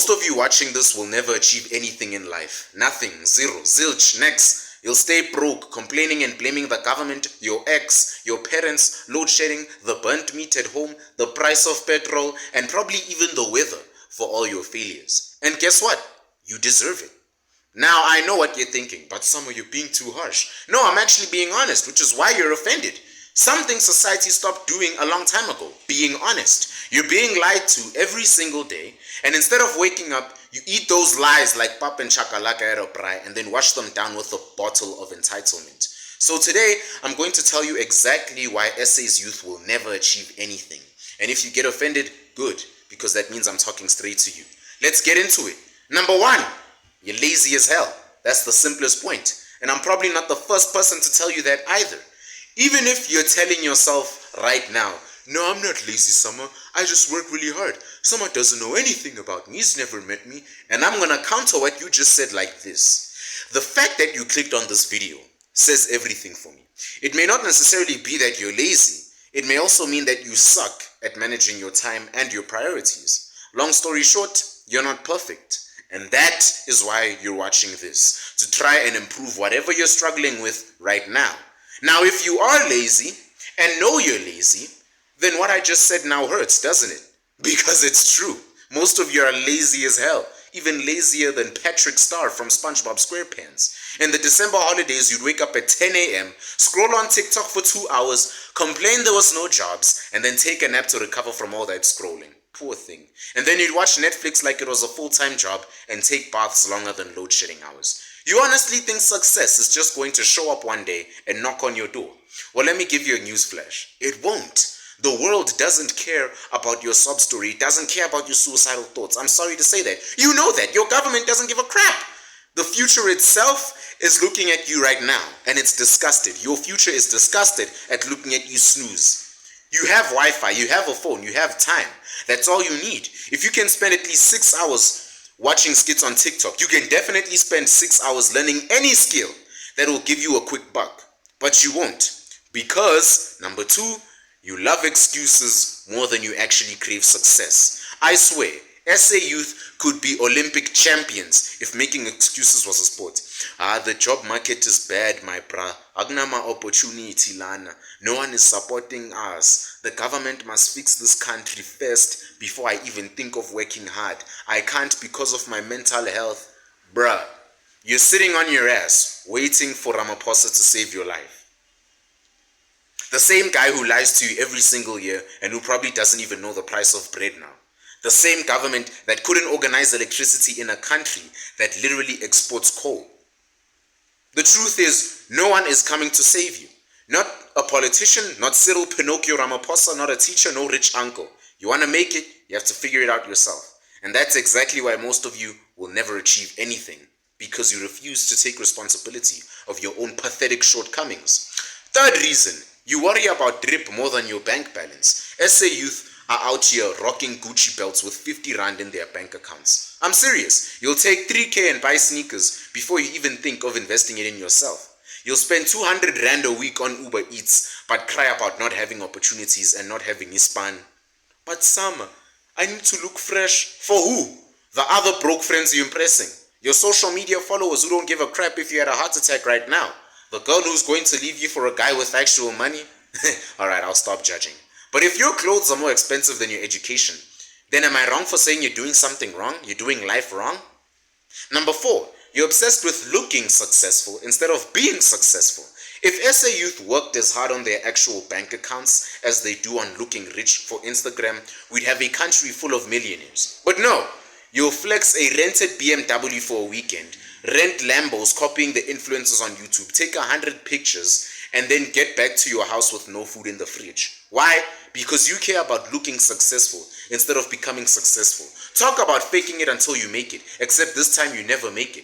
Most of you watching this will never achieve anything in life. Nothing, zero, zilch, next. You'll stay broke, complaining and blaming the government, your ex, your parents, load shedding, the burnt meat at home, the price of petrol, and probably even the weather for all your failures. And guess what? You deserve it. Now, I know what you're thinking, but Summer, you're being too harsh. No, I'm actually being honest, which is why you're offended. Something society stopped doing a long time ago, being honest. You're being lied to every single day, and instead of waking up, you eat those lies like pap and chakalaka aeroprai and then wash them down with a bottle of entitlement. So today, I'm going to tell you exactly why SA's youth will never achieve anything. And if you get offended, good, because that means I'm talking straight to you. Let's get into it. Number one, you're lazy as hell. That's the simplest point. And I'm probably not the first person to tell you that either. Even if you're telling yourself right now, no, I'm not lazy, Summer. I just work really hard. Summer doesn't know anything about me. He's never met me. And I'm going to counter what you just said like this. The fact that you clicked on this video says everything for me. It may not necessarily be that you're lazy. It may also mean that you suck at managing your time and your priorities. Long story short, you're not perfect. And that is why you're watching this, to try and improve whatever you're struggling with right now. Now, if you are lazy and know you're lazy, then what I just said now hurts, doesn't it? Because it's true. Most of you are lazy as hell, even lazier than Patrick Star from SpongeBob SquarePants. In the December holidays, you'd wake up at 10 a.m., scroll on TikTok for 2 hours, complain there was no jobs, and then take a nap to recover from all that scrolling. Poor thing. And then you'd watch Netflix like it was a full-time job and take baths longer than load shedding hours. You honestly think success is just going to show up one day and knock on your door? Well, let me give you a newsflash. It won't. The world doesn't care about your sob story. It doesn't care about your suicidal thoughts. I'm sorry to say that. You know that. Your government doesn't give a crap. The future itself is looking at you right now, and it's disgusted. Your future is disgusted at looking at you snooze. You have Wi-Fi, you have a phone, you have time. That's all you need. If you can spend at least 6 hours watching skits on TikTok, you can definitely spend 6 hours learning any skill that will give you a quick buck. But you won't. Because, number two, you love excuses more than you actually crave success. I swear, SA youth could be Olympic champions if making excuses was a sport. The job market is bad, my bra. Agnama opportunity lana. No one is supporting us. The government must fix this country first before I even think of working hard. I can't because of my mental health. Bruh, you're sitting on your ass waiting for Ramaphosa to save your life. The same guy who lies to you every single year and who probably doesn't even know the price of bread now. The same government that couldn't organize electricity in a country that literally exports coal. The truth is, no one is coming to save you. Not a politician, not Cyril Pinocchio Ramaphosa, not a teacher, no rich uncle. You want to make it, you have to figure it out yourself. And that's exactly why most of you will never achieve anything, because you refuse to take responsibility of your own pathetic shortcomings. Third reason, you worry about drip more than your bank balance. SA youth are out here rocking Gucci belts with 50 rand in their bank accounts. I'm serious. You'll take 3K and buy sneakers before you even think of investing it in yourself. You'll spend 200 rand a week on Uber Eats, but cry about not having opportunities and not having Ispan. But Summer, I need to look fresh. For who? The other broke friends you're impressing. Your social media followers who don't give a crap if you had a heart attack right now. The girl who's going to leave you for a guy with actual money. Alright, I'll stop judging. But if your clothes are more expensive than your education, then am I wrong for saying you're doing something wrong? You're doing life wrong? Number 4, you're obsessed with looking successful instead of being successful. If SA youth worked as hard on their actual bank accounts as they do on looking rich for Instagram, we'd have a country full of millionaires. But no, you'll flex a rented BMW for a weekend, rent Lambos copying the influencers on YouTube, take 100 pictures, and then get back to your house with no food in the fridge. Why? Because you care about looking successful instead of becoming successful. Talk about faking it until you make it, except this time you never make it.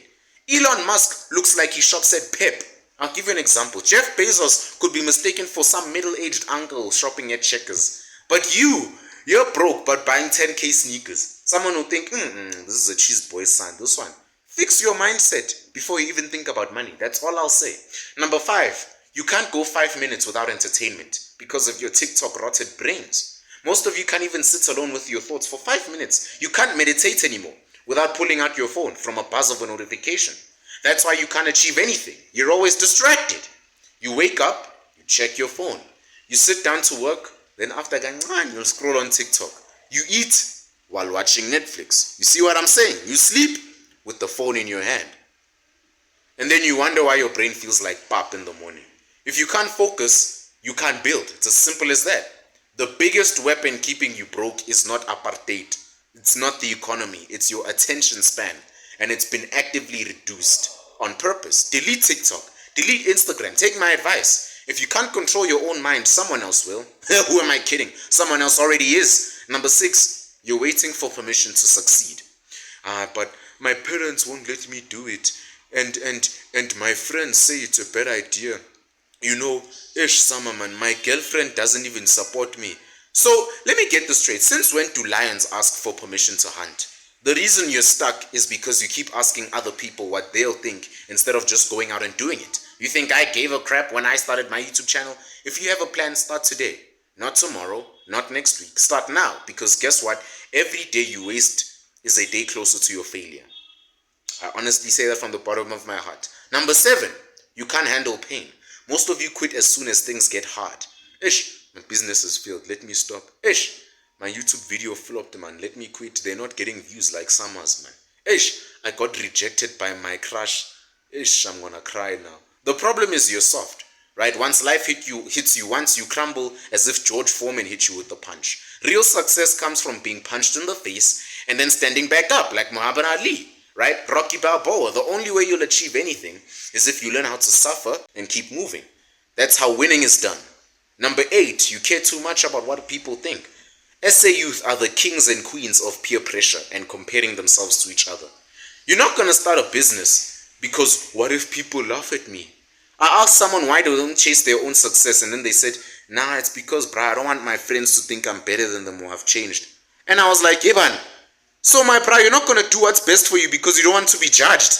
Elon Musk looks like he shops at Pep. I'll give you an example. Jeff Bezos could be mistaken for some middle-aged uncle shopping at Checkers. But you're broke but buying 10K sneakers. Someone will think, this is a cheese boy's son, this one. Fix your mindset before you even think about money. That's all I'll say. Number 5. You can't go 5 minutes without entertainment because of your TikTok rotted brains. Most of you can't even sit alone with your thoughts for 5 minutes. You can't meditate anymore. without pulling out your phone from a buzz of a notification. That's why you can't achieve anything. You're always distracted. You wake up, you check your phone. You sit down to work, then after going, you'll scroll on TikTok. You eat while watching Netflix. You see what I'm saying? You sleep with the phone in your hand. And then you wonder why your brain feels like pop in the morning. If you can't focus, you can't build. It's as simple as that. The biggest weapon keeping you broke is not apartheid. It's not the economy. It's your attention span. And it's been actively reduced on purpose. Delete TikTok. Delete Instagram. Take my advice. If you can't control your own mind, someone else will. Who am I kidding? Someone else already is. Number 6, you're waiting for permission to succeed. But my parents won't let me do it. And my friends say it's a bad idea. You know, Samaman, my girlfriend doesn't even support me. So let me get this straight. Since when do lions ask for permission to hunt? The reason you're stuck is because you keep asking other people what they'll think instead of just going out and doing it. You think I gave a crap when I started my YouTube channel? If you have a plan, start today. Not tomorrow, not next week. Start now, because guess what? Every day you waste is a day closer to your failure. I honestly say that from the bottom of my heart. Number 7, you can't handle pain. Most of you quit as soon as things get hard. My business has failed. Let me stop. My YouTube video flopped, man. Let me quit. They're not getting views like Summers, man. I got rejected by my crush. I'm gonna cry now. The problem is you're soft, right? Once life hits you once, you crumble as if George Foreman hit you with a punch. Real success comes from being punched in the face and then standing back up like Muhammad Ali, right? Rocky Balboa. The only way you'll achieve anything is if you learn how to suffer and keep moving. That's how winning is done. Number 8, you care too much about what people think. SA youth are the kings and queens of peer pressure and comparing themselves to each other. You're not going to start a business because what if people laugh at me? I asked someone why they don't chase their own success, and then they said, nah, it's because, bruh, I don't want my friends to think I'm better than them or have changed. And I was like, Eban, so my bruh, you're not going to do what's best for you because you don't want to be judged.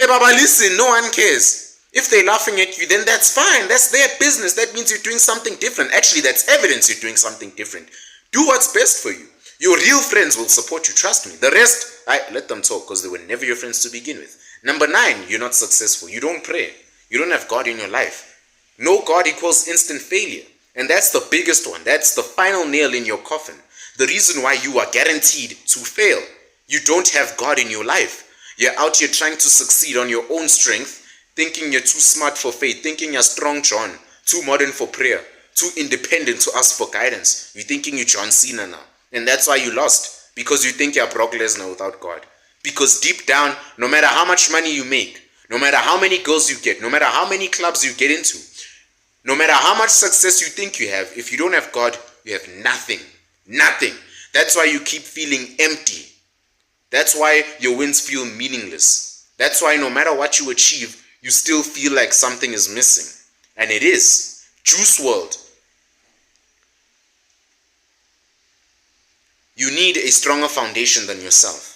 Hey, Baba, listen, no one cares. If they're laughing at you, then that's fine. That's their business. That means you're doing something different. Actually, that's evidence you're doing something different. Do what's best for you. Your real friends will support you, trust me. The rest, let them talk because they were never your friends to begin with. Number 9, you're not successful. You don't pray. You don't have God in your life. No God equals instant failure. And that's the biggest one. That's the final nail in your coffin. The reason why you are guaranteed to fail. You don't have God in your life. You're out here trying to succeed on your own strength, thinking you're too smart for faith, thinking you're strong John, too modern for prayer, too independent to ask for guidance. You're thinking you're John Cena now. And that's why you lost. Because you think you're Brock Lesnar without God. Because deep down, no matter how much money you make, no matter how many girls you get, no matter how many clubs you get into, no matter how much success you think you have, if you don't have God, you have nothing. Nothing. That's why you keep feeling empty. That's why your wins feel meaningless. That's why no matter what you achieve, you still feel like something is missing. And it is. Juice WRLD. You need a stronger foundation than yourself.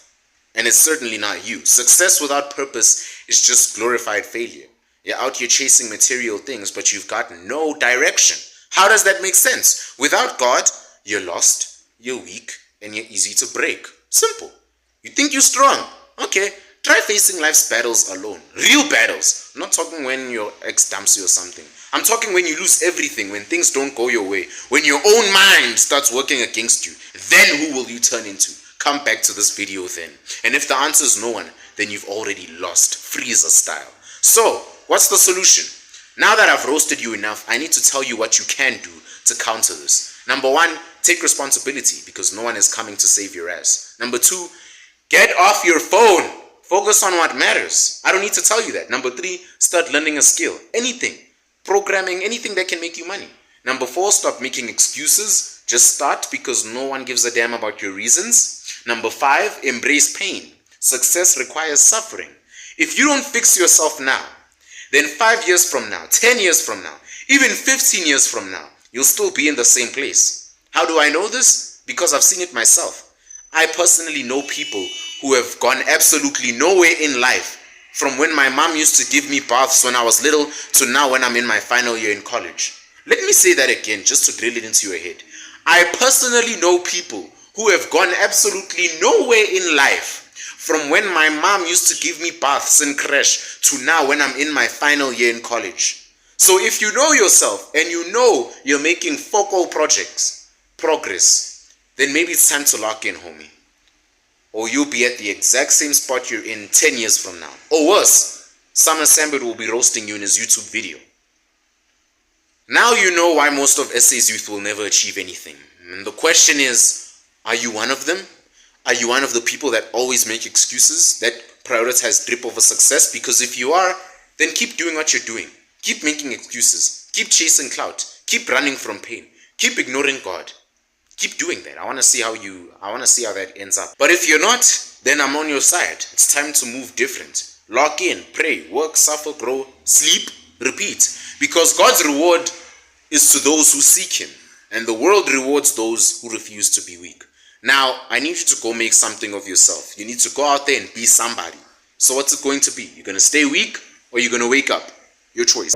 And it's certainly not you. Success without purpose is just glorified failure. You're out here chasing material things, but you've got no direction. How does that make sense? Without God, you're lost, you're weak, and you're easy to break. Simple. You think you're strong? Okay, try facing life's battles alone. Real battles. I'm not talking when your ex dumps you or something. I'm talking when you lose everything, when things don't go your way, when your own mind starts working against you. Then who will you turn into? Come back to this video then. And if the answer is no one, then you've already lost, Freezer style. So, what's the solution? Now that I've roasted you enough, I need to tell you what you can do to counter this. Number 1, take responsibility because no one is coming to save your ass. Number 2, get off your phone. Focus on what matters. I don't need to tell you that. Number 3, start learning a skill. Anything. Programming, anything that can make you money. Number 4, stop making excuses. Just start because no one gives a damn about your reasons. Number 5, embrace pain. Success requires suffering. If you don't fix yourself now, then 5 years from now, 10 years from now, even 15 years from now, you'll still be in the same place. How do I know this? Because I've seen it myself. I personally know people who have gone absolutely nowhere in life from when my mom used to give me baths when I was little to now when I'm in my final year in college. Let me say that again just to drill it into your head. I personally know people who have gone absolutely nowhere in life From when my mom used to give me baths and crash to now when I'm in my final year in college. So if you know yourself and you know you're making focal progress, then maybe it's time to lock in, homie. Or you'll be at the exact same spot you're in 10 years from now. Or worse, Summer Sambit will be roasting you in his YouTube video. Now you know why most of SA's youth will never achieve anything. And the question is, are you one of them? Are you one of the people that always make excuses, that prioritize drip over success? Because if you are, then keep doing what you're doing. Keep making excuses. Keep chasing clout. Keep running from pain. Keep ignoring God. Keep doing that. I want to see how that ends up. But if you're not, then I'm on your side. It's time to move different. Lock in, pray, work, suffer, grow, sleep, repeat. Because God's reward is to those who seek him, and the world rewards those who refuse to be weak. Now, I need you to go make something of yourself. You need to go out there and be somebody. So what's it going to be? You're going to stay weak or you're going to wake up? Your choice.